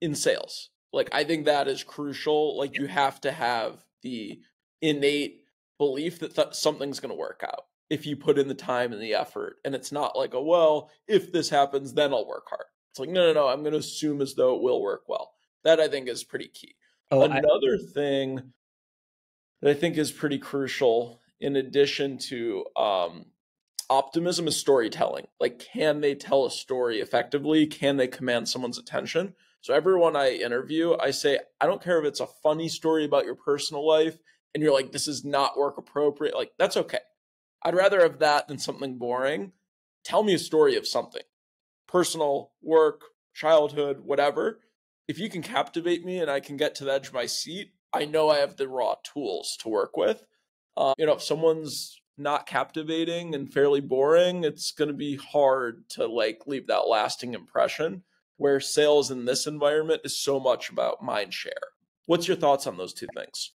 in sales. Like, I think that is crucial. Like, you have to have the innate belief that something's going to work out if you put in the time and the effort. And it's not like, well, if this happens, then I'll work hard. It's like, no, I'm going to assume as though it will work well. That, I think, is pretty key. Another thing that I think is pretty crucial, in addition to optimism, is storytelling. Like, can they tell a story effectively? Can they command someone's attention? So everyone I interview, I say, I don't care if it's a funny story about your personal life and you're like, this is not work appropriate. Like, that's okay. I'd rather have that than something boring. Tell me a story of something. Personal, work, childhood, whatever. If you can captivate me and I can get to the edge of my seat, I know I have the raw tools to work with. If someone's not captivating and fairly boring, it's going to be hard to like leave that lasting impression, where sales in this environment is so much about mind share. What's your thoughts on those two things?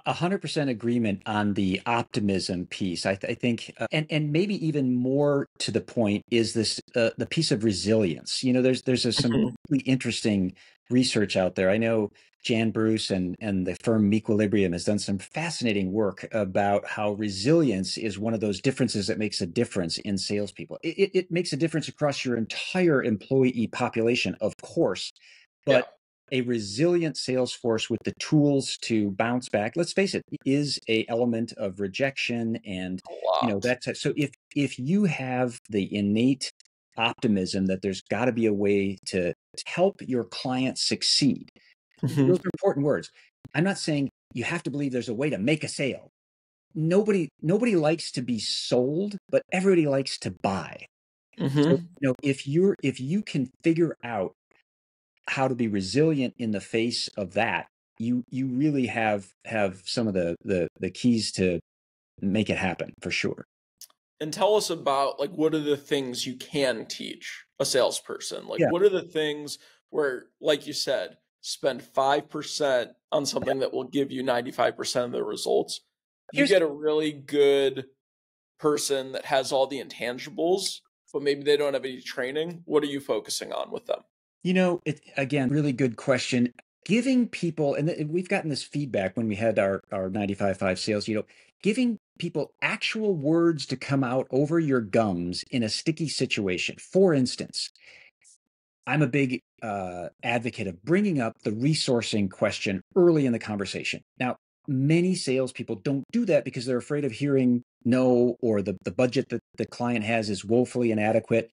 100% agreement on the optimism piece. I think, and maybe even more to the point is this the piece of resilience. There's some really interesting research out there. I know Jan Bruce and the firm Equilibrium has done some fascinating work about how resilience is one of those differences that makes a difference in salespeople. It makes a difference across your entire employee population, of course, but a resilient sales force with the tools to bounce back, let's face it, is a element of rejection. And that's so if you have the innate optimism that there's got to be a way to help your client succeed, those are important words. I'm not saying you have to believe there's a way to make a sale. Nobody likes to be sold, but everybody likes to buy. So, if you can figure out how to be resilient in the face of that, you really have some of the keys to make it happen for sure. And tell us about, like, what are the things you can teach a salesperson? Like, Yeah. what are the things where, like you said, spend 5% on something that will give you 95% of the results? You get a really good person that has all the intangibles, but maybe they don't have any training. What are you focusing on with them? Again, really good question. Giving people, and we've gotten this feedback when we had our 95.5 sales, giving people actual words to come out over your gums in a sticky situation. For instance, I'm a big advocate of bringing up the resourcing question early in the conversation. Now, many salespeople don't do that because they're afraid of hearing no, or the budget that the client has is woefully inadequate.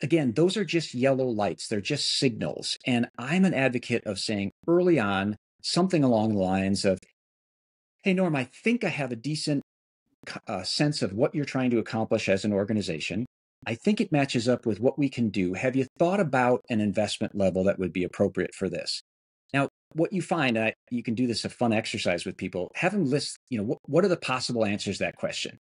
Again, those are just yellow lights. They're just signals. And I'm an advocate of saying early on something along the lines of, hey, Norm, I think I have a decent sense of what you're trying to accomplish as an organization. I think it matches up with what we can do. Have you thought about an investment level that would be appropriate for this? Now, what you find, and you can do this a fun exercise with people, have them list, what are the possible answers to that question?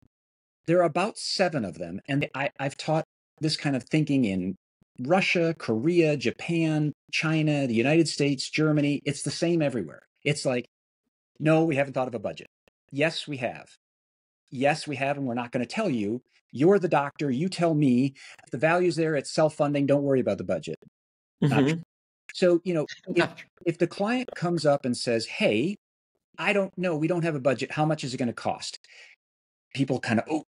There are about 7 of them. And I've taught this kind of thinking in Russia, Korea, Japan, China, the United States, Germany. It's the same everywhere. It's like, no, we haven't thought of a budget. Yes, we have. Yes, we have, and we're not going to tell you. You're the doctor. You tell me. If the value's there, it's self-funding. Don't worry about the budget. So, if the client comes up and says, hey, I don't know, we don't have a budget. How much is it going to cost? People kind of,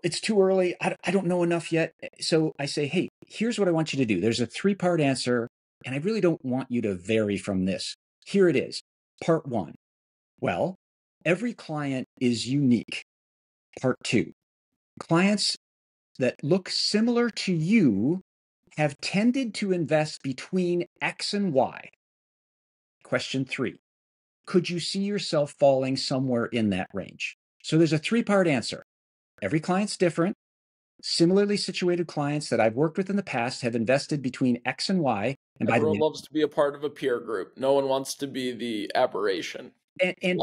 it's too early. I don't know enough yet. So I say, hey, here's what I want you to do. There's a 3-part answer, and I really don't want you to vary from this. Here it is. Part 1. Well, every client is unique. Part 2. Clients that look similar to you have tended to invest between X and Y. Question 3. Could you see yourself falling somewhere in that range? So there's a 3-part answer. Every client's different. Similarly situated clients that I've worked with in the past have invested between X and Y. And everyone loves to be a part of a peer group. No one wants to be the aberration. And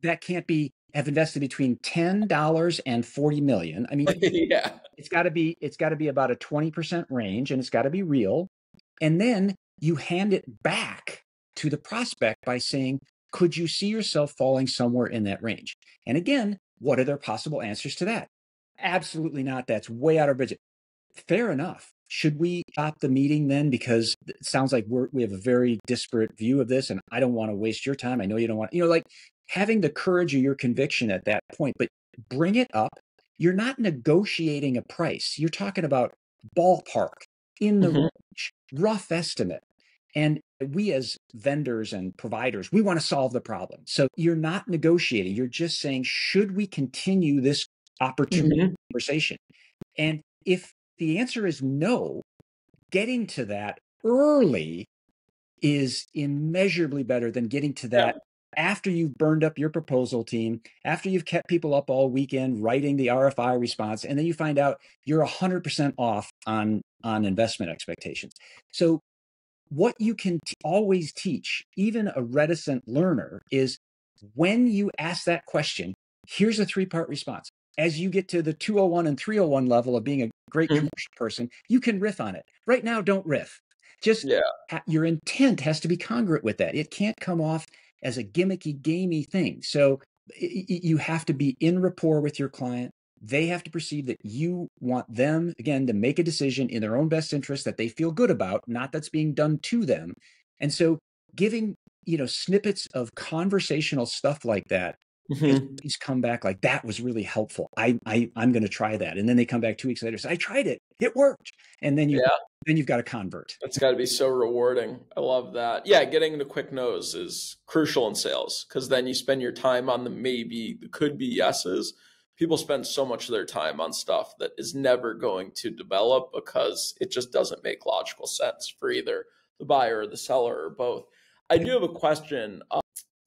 that can't be have invested between $10 and $40 million. I mean, yeah, it's got to be about a 20% range, and it's got to be real. And then you hand it back to the prospect by saying, could you see yourself falling somewhere in that range? And again, what are their possible answers to that? Absolutely not. That's way out of budget. Fair enough. Should we stop the meeting then? Because it sounds like we have a very disparate view of this, and I don't want to waste your time. I know you don't want, like having the courage of your conviction at that point, but bring it up. You're not negotiating a price. You're talking about ballpark, in the range, rough estimate. And we as vendors and providers, we want to solve the problem. So you're not negotiating. You're just saying, should we continue this opportunity conversation? And if the answer is no, getting to that early is immeasurably better than getting to that after you've burned up your proposal team, after you've kept people up all weekend writing the RFI response, and then you find out you're 100% off on investment expectations. So what you can always teach, even a reticent learner, is when you ask that question, here's a 3-part response. As you get to the 201 and 301 level of being a great commercial person, you can riff on it. Right now, don't riff. Just your intent has to be congruent with that. It can't come off as a gimmicky, gamey thing. So you have to be in rapport with your client. They have to perceive that you want them, again, to make a decision in their own best interest that they feel good about, not that's being done to them. And so giving, snippets of conversational stuff like that, he's come back like, that was really helpful. I'm going to try that. And then they come back 2 weeks later, say, I tried it. It worked. And then you've got a convert. It's got to be so rewarding. I love that. Yeah, getting the quick no's is crucial in sales, because then you spend your time on the maybe, the could be yeses. People spend so much of their time on stuff that is never going to develop because it just doesn't make logical sense for either the buyer or the seller or both. I do have a question.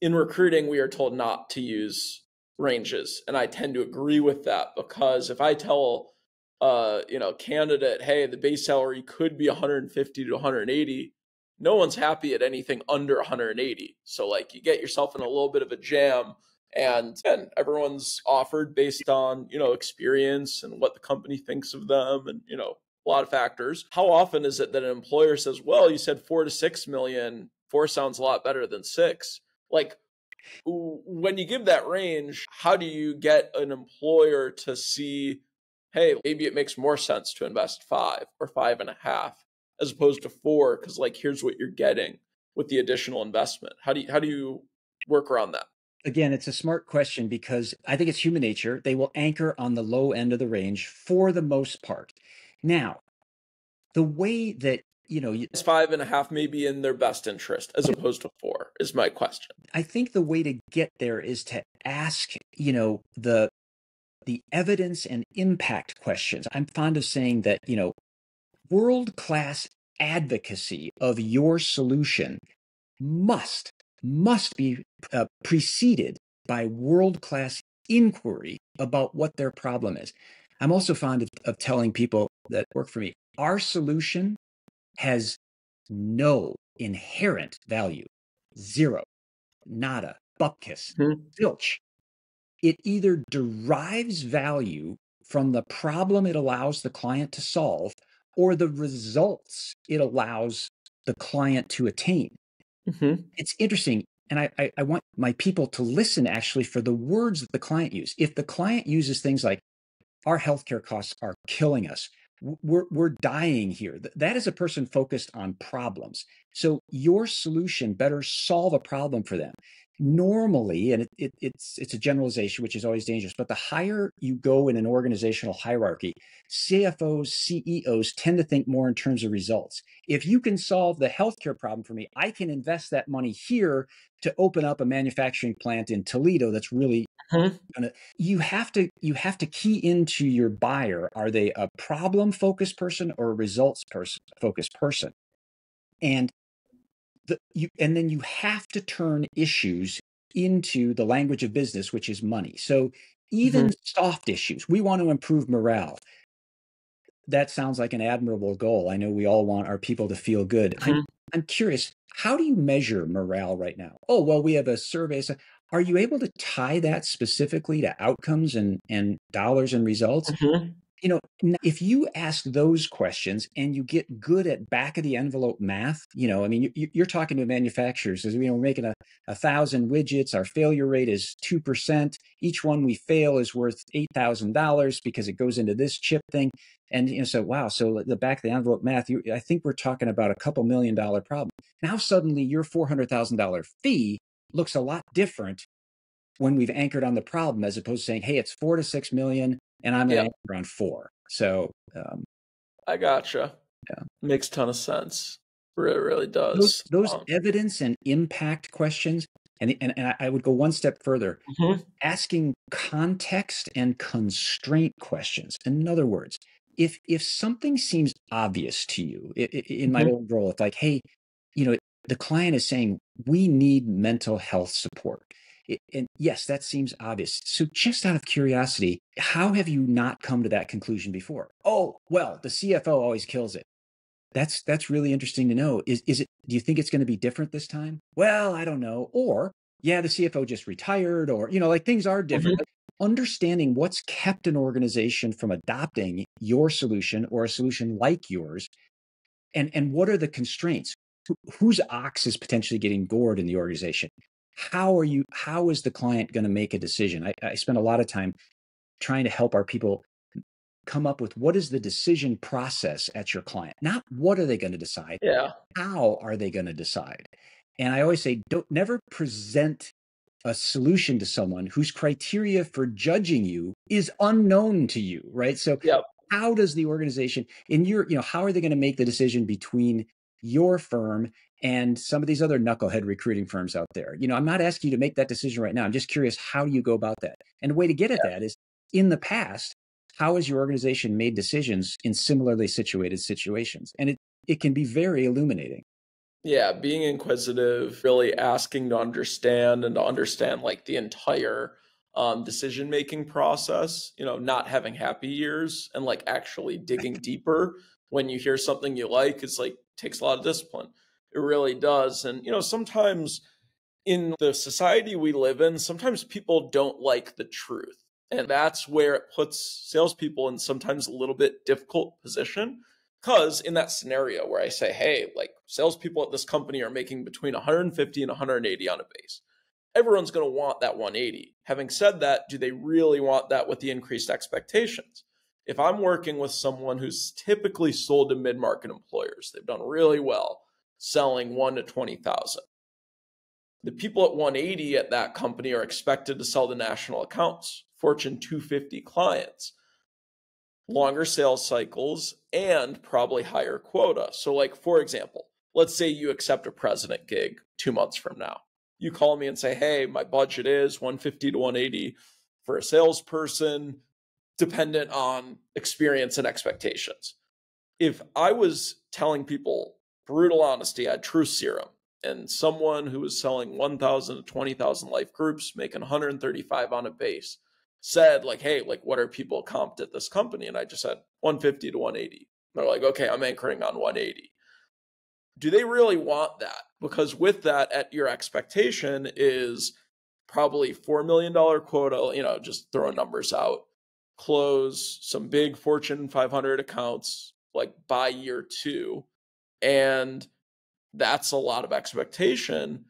in recruiting, we are told not to use ranges. And I tend to agree with that, because if I tell candidate, hey, the base salary could be 150 to 180, no one's happy at anything under 180. So like you get yourself in a little bit of a jam, and everyone's offered based on, experience and what the company thinks of them, and, a lot of factors. How often is it that an employer says, well, you said 4 to 6 million, 4 sounds a lot better than 6? Like, when you give that range, how do you get an employer to see, hey, maybe it makes more sense to invest 5 or 5.5 as opposed to 4? Because like, here's what you're getting with the additional investment. How do you work around that? Again, it's a smart question because I think it's human nature. They will anchor on the low end of the range for the most part. Now, the way that, It's 5.5 maybe in their best interest as opposed to 4 is my question. I think the way to get there is to ask, the evidence and impact questions. I'm fond of saying that, world-class advocacy of your solution must be preceded by world-class inquiry about what their problem is. I'm also fond of telling people that work for me, our solution has no inherent value. Zero, nada, bupkis, zilch. It either derives value from the problem it allows the client to solve or the results it allows the client to attain. It's interesting. And I want my people to listen actually for the words that the client use. If the client uses things like, our healthcare costs are killing us, we're dying here, that is a person focused on problems. So your solution better solve a problem for them. Normally, and it's a generalization, which is always dangerous, but the higher you go in an organizational hierarchy, CFOs, CEOs tend to think more in terms of results. If you can solve the healthcare problem for me, I can invest that money here to open up a manufacturing plant in Toledo that's really you have to key into your buyer. Are they a problem focused person or a results focused person? And then you have to turn issues into the language of business, which is money. So even soft issues, we want to improve morale. That sounds like an admirable goal. I know we all want our people to feel good. I'm curious, how do you measure morale right now? Oh, well, we have a survey. So are you able to tie that specifically to outcomes and dollars and results? If you ask those questions and you get good at back of the envelope math, I mean, you're talking to manufacturers, as we're making 1,000 widgets. Our failure rate is 2%. Each one we fail is worth $8,000 because it goes into this chip thing. And so wow, so the back of the envelope math, I think we're talking about a couple $1 million problem. Now suddenly your $400,000 fee looks a lot different when we've anchored on the problem, as opposed to saying, hey, it's 4 to 6 million. And I'm going to anchor on 4. So I gotcha. Yeah. Makes a ton of sense. It really does. Those evidence and impact questions, and I would go one step further, asking context and constraint questions. In other words, if something seems obvious to you, in my old role, it's like, hey, the client is saying, we need mental health support. And yes, that seems obvious. So just out of curiosity, how have you not come to that conclusion before? Oh, well, the CFO always kills it. That's really interesting to know. Is it, do you think it's going to be different this time? Well, I don't know. Or, yeah, the CFO just retired, or, like things are different. But understanding what's kept an organization from adopting your solution or a solution like yours, and what are the constraints? Whose ox is potentially getting gored in the organization? How is the client going to make a decision? I spend a lot of time trying to help our people come up with what is the decision process at your client, not what are they going to decide, how are they going to decide? And I always say, never present a solution to someone whose criteria for judging you is unknown to you, right? So how does the organization how are they going to make the decision between your firm and some of these other knucklehead recruiting firms out there? I'm not asking you to make that decision right now. I'm just curious, how do you go about that? And the way to get at that is, in the past, how has your organization made decisions in similarly situated situations? And it can be very illuminating. Yeah, being inquisitive, really asking to understand and to understand like the entire decision-making process, not having happy years and like actually digging deeper when you hear something you like is like takes a lot of discipline. It really does. And, sometimes in the society we live in, sometimes people don't like the truth. And that's where it puts salespeople in sometimes a little bit difficult position. Because in that scenario where I say, hey, like salespeople at this company are making between 150 and 180 on a base, everyone's going to want that 180. Having said that, do they really want that with the increased expectations? If I'm working with someone who's typically sold to mid-market employers, they've done really well selling 1 to 20,000. The people at 180 at that company are expected to sell to national accounts, Fortune 250 clients, longer sales cycles, and probably higher quota. So like, for example, let's say you accept a president gig 2 months from now. You call me and say, hey, my budget is 150 to 180 for a salesperson, dependent on experience and expectations. If I was telling people brutal honesty, I had truth serum, and someone who was selling 1,000 to 20,000 life groups, making 135 on a base, said like, hey, like what are people comped at this company? And I just said 150 to 180. They're like, okay, I'm anchoring on 180. Do they really want that? Because with that, at your expectation is probably $4 million quota, just throwing numbers out, close some big Fortune 500 accounts like by year 2. And that's a lot of expectation.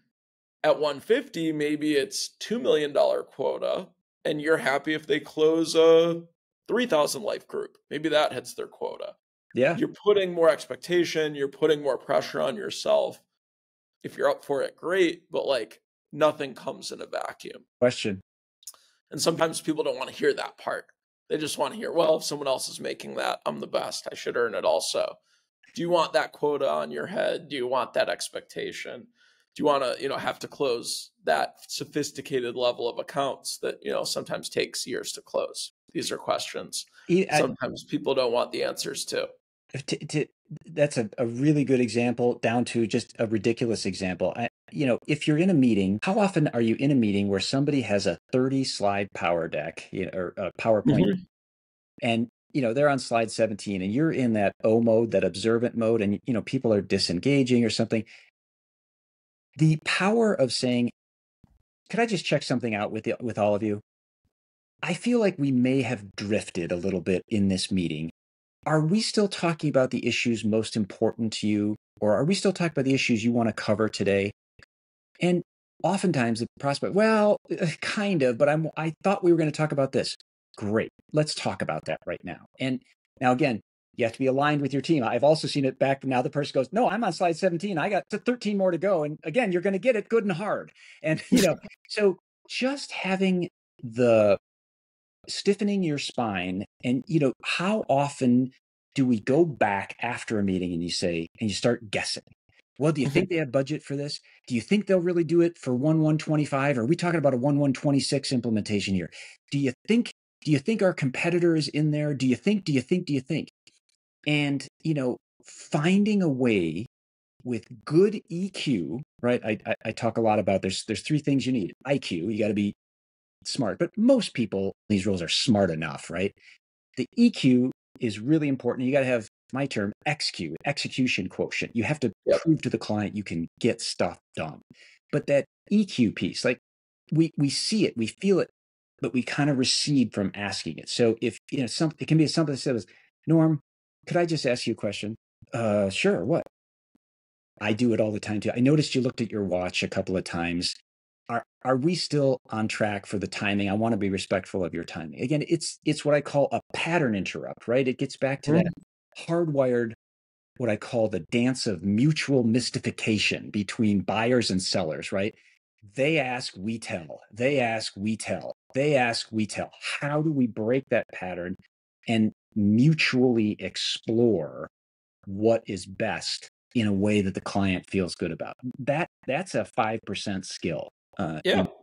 At 150, maybe it's $2 million quota, and you're happy if they close a 3,000 life group. Maybe that hits their quota. Yeah. You're putting more expectation, you're putting more pressure on yourself. If you're up for it, great, but like nothing comes in a vacuum. Question. And sometimes people don't want to hear that part. They just want to hear, well, if someone else is making that, I'm the best. I should earn it also. Do you want that quota on your head? Do you want that expectation? Do you want to, have to close that sophisticated level of accounts that, sometimes takes years to close? These are questions sometimes people don't want the answers to. That's a really good example, down to just a ridiculous example. If you're in a meeting, how often are you in a meeting where somebody has a 30-slide power deck, or a PowerPoint, and they're on slide 17, and you're in that O mode, that observant mode, and people are disengaging or something. The power of saying, could I just check something out with all of you? I feel like we may have drifted a little bit in this meeting. Are we still talking about the issues most important to you, or are we still talking about the issues you want to cover today? And oftentimes the prospect, well, kind of, but I thought we were going to talk about this. Great. Let's talk about that right now. And now, again, you have to be aligned with your team. I've also seen it back. Now the person goes, no, I'm on slide 17. I got 13 more to go. And again, you're going to get it good and hard. And, so just having the stiffening your spine, and how often do we go back after a meeting and you start guessing? Well, do you think they have budget for this? Do you think they'll really do it for 1/125? Are we talking about a 1/126 implementation here? Do you think our competitor is in there? Do you think? And finding a way with good EQ, right? I talk a lot about there's 3 things you need. IQ, you got to be smart, but most people in these roles are smart enough, right? The EQ is really important. You got to have, my term, XQ, execution quotient. You have to prove to the client you can get stuff done. But that EQ piece, like we see it, we feel it, but we kind of recede from asking it. So if it can be something that says, Norm, could I just ask you a question? Sure. What? I do it all the time too. I noticed you looked at your watch a couple of times. Are we still on track for the timing? I want to be respectful of your timing. Again, it's what I call a pattern interrupt, right? It gets back to that hardwired, what I call the dance of mutual mystification between buyers and sellers, right? They ask, we tell. They ask, we tell. They ask, we tell. How do we break that pattern and mutually explore what is best in a way that the client feels good about? That's a 5% skill.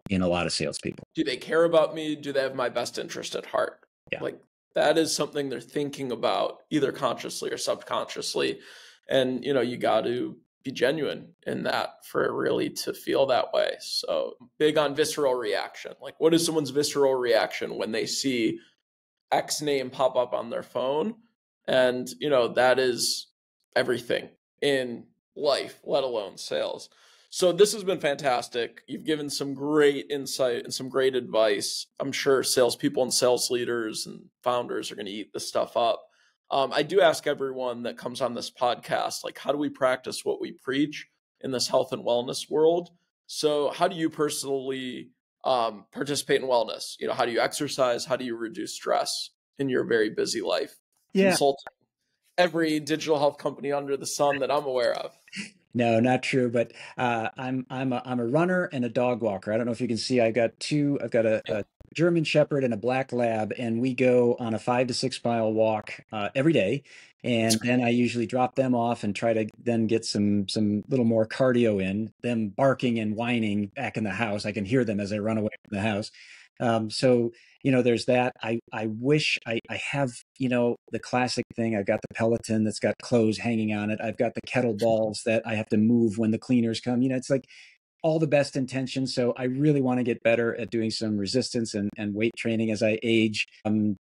In a lot of salespeople. Do they care about me? Do they have my best interest at heart? Yeah. Like that is something they're thinking about either consciously or subconsciously. And, you got to be genuine in that for it really to feel that way. So big on visceral reaction. Like, what is someone's visceral reaction when they see X name pop up on their phone? And, that is everything in life, let alone sales. So this has been fantastic. You've given some great insight and some great advice. I'm sure salespeople and sales leaders and founders are going to eat this stuff up. I do ask everyone that comes on this podcast, like, how do we practice what we preach in this health and wellness world? So how do you personally participate in wellness? How do you exercise? How do you reduce stress in your very busy life? Yeah. Consult every digital health company under the sun that I'm aware of. No, not true. But I'm a runner and a dog walker. I don't know if you can see. I've got a German Shepherd and a black lab, and we go on a 5 to 6 mile walk every day. And then I usually drop them off and try to then get some little more cardio in. Them barking and whining back in the house. I can hear them as I run away from the house. So there's that. I wish I have, the classic thing. I've got the Peloton that's got clothes hanging on it. I've got the kettlebells that I have to move when the cleaners come. It's like all the best intentions. So I really want to get better at doing some resistance and weight training as I age.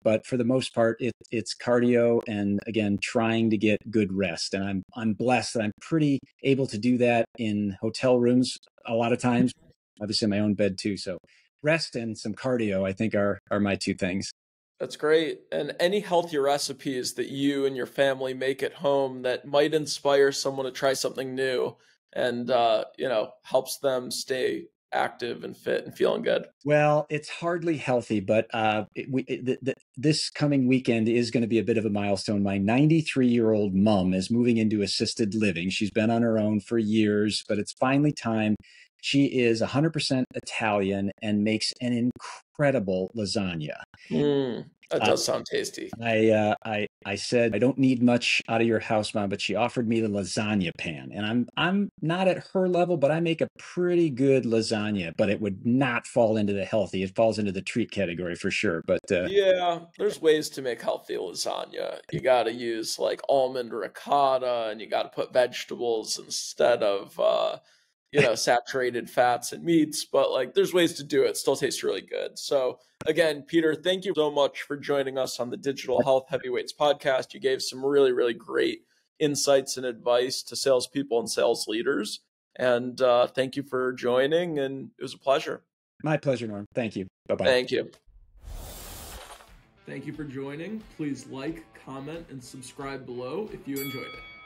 But for the most part, it's cardio and, again, trying to get good rest. And I'm blessed that I'm pretty able to do that in hotel rooms a lot of times, obviously in my own bed too. So rest and some cardio, I think, are my two things. That's great. And any healthy recipes that you and your family make at home that might inspire someone to try something new and, helps them stay active and fit and feeling good? Well, it's hardly healthy, but this coming weekend is going to be a bit of a milestone. My 93-year-old mom is moving into assisted living. She's been on her own for years, but it's finally time. She is 100% Italian and makes an incredible lasagna. That does sound tasty. I said, I don't need much out of your house, Mom, but she offered me the lasagna pan, and I'm not at her level, but I make a pretty good lasagna. But it would not fall into the healthy; it falls into the treat category for sure. But yeah, there's ways to make healthy lasagna. You got to use like almond ricotta, and you got to put vegetables instead of saturated fats and meats, but like there's ways to do it. It still tastes really good. So again, Peter, thank you so much for joining us on the Digital Health Heavyweights podcast. You gave some really, really great insights and advice to salespeople and sales leaders. And thank you for joining. And it was a pleasure. My pleasure, Norm. Thank you. Bye-bye. Thank you. Thank you for joining. Please like, comment, and subscribe below if you enjoyed it.